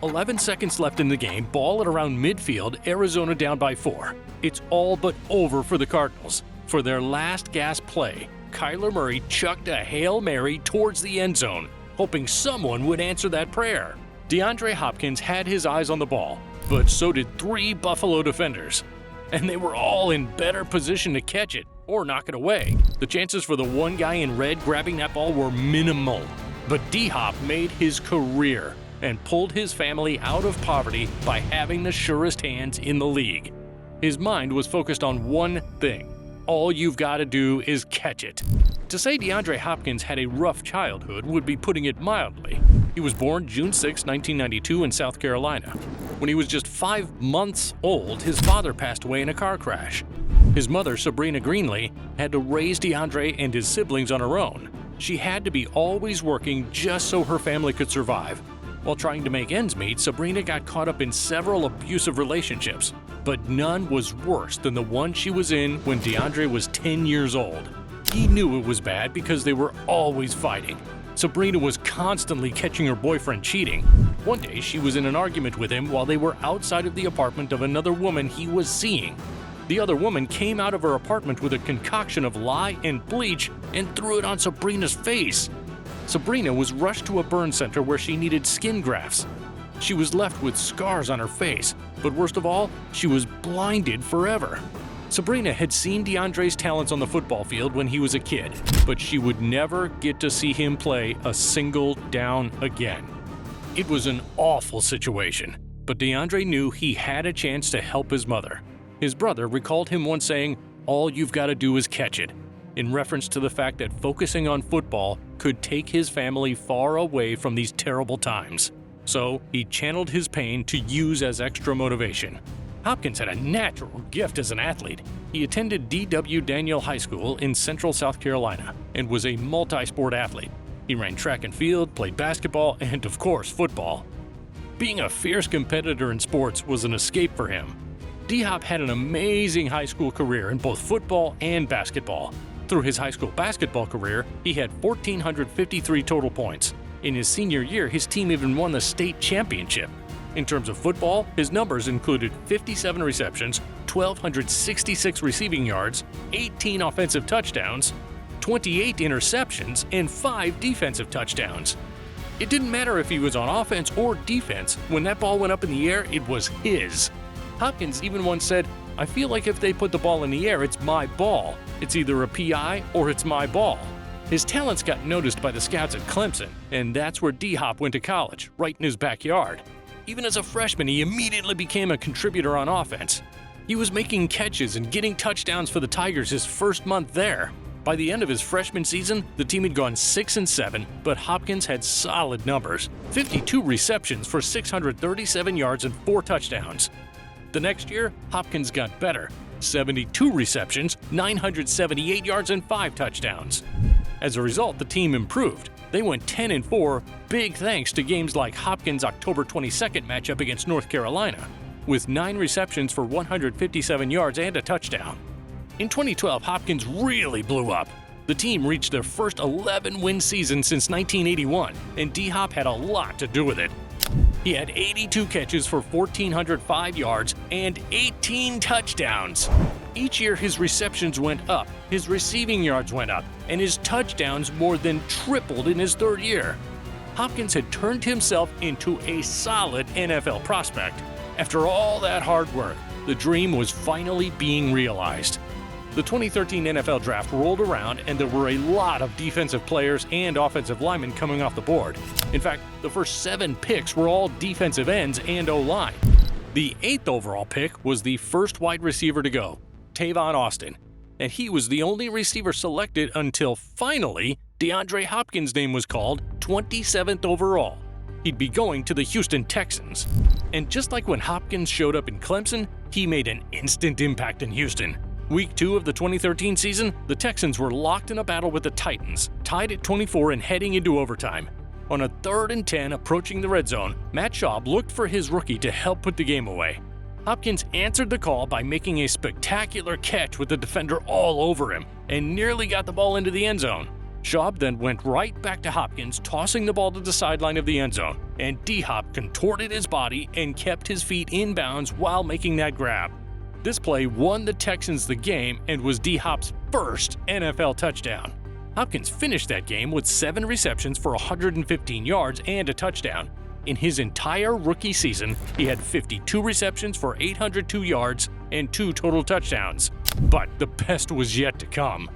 11 seconds left in the game, ball at around midfield, Arizona down by 4. It's all but over for the Cardinals. For their last gasp play, Kyler Murray chucked a Hail Mary towards the end zone, hoping someone would answer that prayer. DeAndre Hopkins had his eyes on the ball, but so did 3 Buffalo defenders. And they were all in better position to catch it or knock it away. The chances for the one guy in red grabbing that ball were minimal. But D-Hop made his career and pulled his family out of poverty by having the surest hands in the league. His mind was focused on one thing. All you've got to do is catch it. To say DeAndre Hopkins had a rough childhood would be putting it mildly. He was born June 6, 1992 in South Carolina. When he was just 5 months old, his father passed away in a car crash. His mother, Sabrina Greenlee, had to raise DeAndre and his siblings on her own. She had to be always working just so her family could survive. While trying to make ends meet, Sabrina got caught up in several abusive relationships, but none was worse than the one she was in when DeAndre was 10 years old. He knew it was bad because they were always fighting. Sabrina was constantly catching her boyfriend cheating. One day, she was in an argument with him while they were outside of the apartment of another woman he was seeing. The other woman came out of her apartment with a concoction of lye and bleach and threw it on Sabrina's face. Sabrina was rushed to a burn center where she needed skin grafts. She was left with scars on her face, but worst of all, she was blinded forever. Sabrina had seen DeAndre's talents on the football field when he was a kid, but she would never get to see him play a single down again. It was an awful situation, but DeAndre knew he had a chance to help his mother. His brother recalled him once saying, "All you've got to do is catch it," in reference to the fact that focusing on football could take his family far away from these terrible times. So he channeled his pain to use as extra motivation. Hopkins had a natural gift as an athlete. He attended D.W. Daniel High School in Central South Carolina and was a multi-sport athlete. He ran track and field, played basketball, and of course football. Being a fierce competitor in sports was an escape for him. D-Hop had an amazing high school career in both football and basketball. Through his high school basketball career, he had 1,453 total points. In his senior year, his team even won the state championship. In terms of football, his numbers included 57 receptions, 1,266 receiving yards, 18 offensive touchdowns, 28 interceptions, and 5 defensive touchdowns. It didn't matter if he was on offense or defense. When that ball went up in the air, it was his. Hopkins even once said, "I feel like if they put the ball in the air, it's my ball. It's either a PI or it's my ball." His talents got noticed by the scouts at Clemson, and that's where D-Hop went to college, right in his backyard. Even as a freshman, he immediately became a contributor on offense. He was making catches and getting touchdowns for the Tigers his first month there. By the end of his freshman season, the team had gone 6-7, but Hopkins had solid numbers: 52 receptions for 637 yards and 4 touchdowns. The next year, Hopkins got better: 72 receptions, 978 yards, and 5 touchdowns. As a result, the team improved. They went 10-4, big thanks to games like Hopkins' October 22nd matchup against North Carolina, with 9 receptions for 157 yards and a touchdown. In 2012, Hopkins really blew up. The team reached their first 11-win season since 1981, and D-Hop had a lot to do with it. He had 82 catches for 1,405 yards and 18 touchdowns. Each year, his receptions went up, his receiving yards went up, and his touchdowns more than tripled in his 3rd year. Hopkins had turned himself into a solid NFL prospect. After all that hard work, the dream was finally being realized. The 2013 NFL Draft rolled around, and there were a lot of defensive players and offensive linemen coming off the board. In fact, the first 7 picks were all defensive ends and O-line. The 8th overall pick was the first wide receiver to go, Tavon Austin, and he was the only receiver selected until finally DeAndre Hopkins' name was called, 27th overall. He'd be going to the Houston Texans. And just like when Hopkins showed up in Clemson, he made an instant impact in Houston. Week 2 of the 2013 season, the Texans were locked in a battle with the Titans, tied at 24 and heading into overtime. On a 3rd and 10 approaching the red zone, Matt Schaub looked for his rookie to help put the game away. Hopkins answered the call by making a spectacular catch with the defender all over him and nearly got the ball into the end zone. Schaub then went right back to Hopkins, tossing the ball to the sideline of the end zone. and D-Hop contorted his body and kept his feet in bounds while making that grab. This play won the Texans the game and was D-Hop's first NFL touchdown. Hopkins finished that game with 7 receptions for 115 yards and a touchdown. In his entire rookie season, he had 52 receptions for 802 yards and 2 total touchdowns. But the best was yet to come.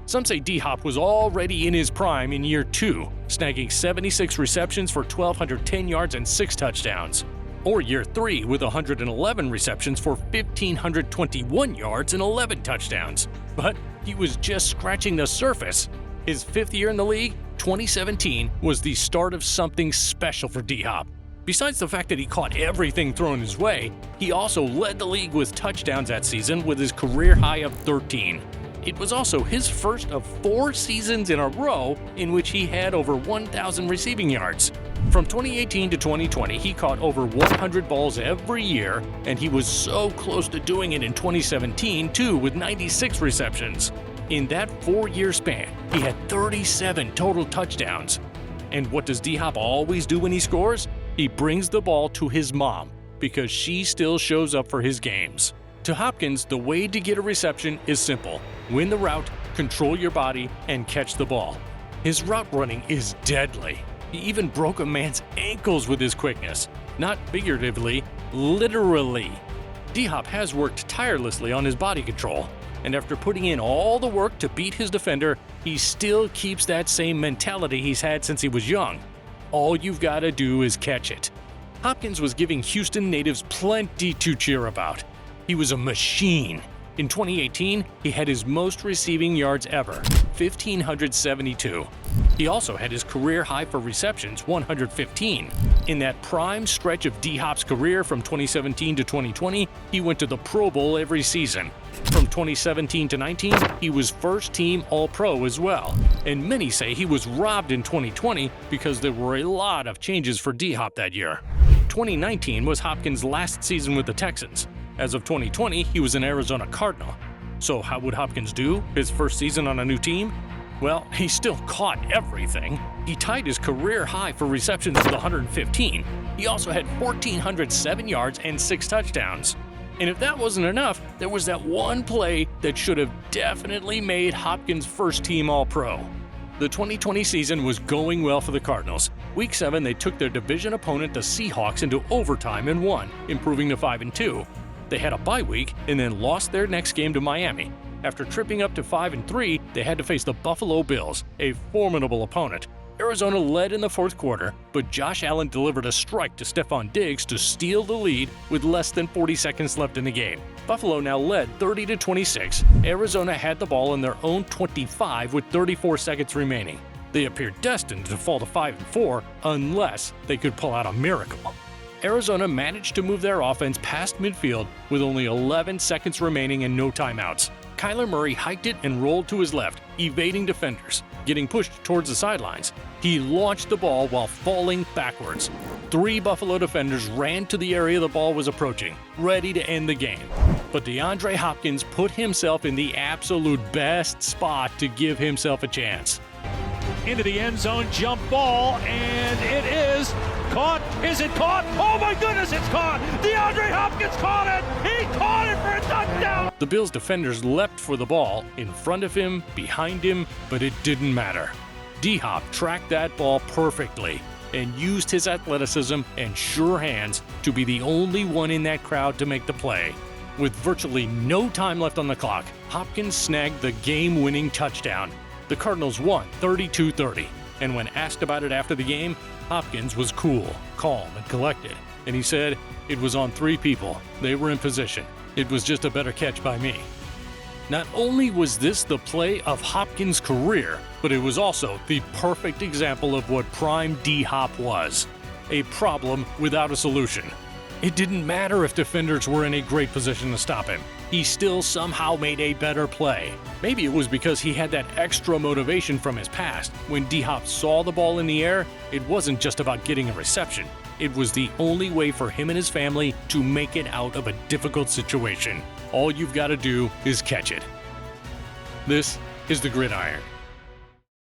Some say D-Hop was already in his prime in year 2, snagging 76 receptions for 1,210 yards and 6 touchdowns. Or year 3 with 111 receptions for 1,521 yards and 11 touchdowns. But he was just scratching the surface. His 5th year in the league, 2017, was the start of something special for D-Hop. Besides the fact that he caught everything thrown his way, he also led the league with touchdowns that season with his career high of 13. It was also his first of 4 seasons in a row in which he had over 1,000 receiving yards. From 2018 to 2020, he caught over 100 balls every year, and he was so close to doing it in 2017 too, with 96 receptions. In that 4-year span, he had 37 total touchdowns. And what does D-Hop always do when he scores? He brings the ball to his mom, because she still shows up for his games. To Hopkins, the way to get a reception is simple. Win the route, control your body, and catch the ball. His route running is deadly. He even broke a man's ankles with his quickness. Not figuratively, literally. D-Hop has worked tirelessly on his body control, and after putting in all the work to beat his defender, he still keeps that same mentality he's had since he was young. All you've got to do is catch it. Hopkins was giving Houston natives plenty to cheer about. He was a machine. In 2018, he had his most receiving yards ever, 1,572. He also had his career high for receptions, 115. In that prime stretch of D-Hop's career from 2017 to 2020, he went to the Pro Bowl every season. From 2017 to 19, he was first-team All-Pro as well. And many say he was robbed in 2020 because there were a lot of changes for D-Hop that year. 2019 was Hopkins' last season with the Texans. As of 2020, he was an Arizona Cardinal. So how would Hopkins do his first season on a new team? Well, he still caught everything. He tied his career high for receptions with 115. He also had 1,407 yards and 6 touchdowns. And if that wasn't enough, there was that one play that should have definitely made Hopkins first-team All-Pro. The 2020 season was going well for the Cardinals. Week 7, they took their division opponent, the Seahawks, into overtime and won, improving to 5-2. They had a bye week and then lost their next game to Miami. After tripping up to 5-3, they had to face the Buffalo Bills, a formidable opponent. Arizona led in the 4th quarter, but Josh Allen delivered a strike to Stephon Diggs to steal the lead with less than 40 seconds left in the game. Buffalo now led 30-26. Arizona had the ball in their own 25 with 34 seconds remaining. They appeared destined to fall to 5-4 unless they could pull out a miracle. Arizona managed to move their offense past midfield with only 11 seconds remaining and no timeouts. Kyler Murray hiked it and rolled to his left, evading defenders. Getting pushed towards the sidelines, he launched the ball while falling backwards. 3 Buffalo defenders ran to the area the ball was approaching, ready to end the game. But DeAndre Hopkins put himself in the absolute best spot to give himself a chance. Into the end zone, jump ball, and it is caught. Is it caught? Oh my goodness, it's caught! DeAndre Hopkins caught it! He caught it for a touchdown! The Bills defenders leapt for the ball, in front of him, behind him, but it didn't matter. D-Hop tracked that ball perfectly and used his athleticism and sure hands to be the only one in that crowd to make the play. With virtually no time left on the clock, Hopkins snagged the game-winning touchdown. The Cardinals won 32-30, and when asked about it after the game, Hopkins was cool, calm, and collected. And he said, "It was on 3 people. They were in position. It was just a better catch by me." Not only was this the play of Hopkins' career, but it was also the perfect example of what prime D-Hop was. A problem without a solution. It didn't matter if defenders were in a great position to stop him. He still somehow made a better play. Maybe it was because he had that extra motivation from his past. When D-Hop saw the ball in the air, it wasn't just about getting a reception. It was the only way for him and his family to make it out of a difficult situation. All you've got to do is catch it. This is the Gridiron.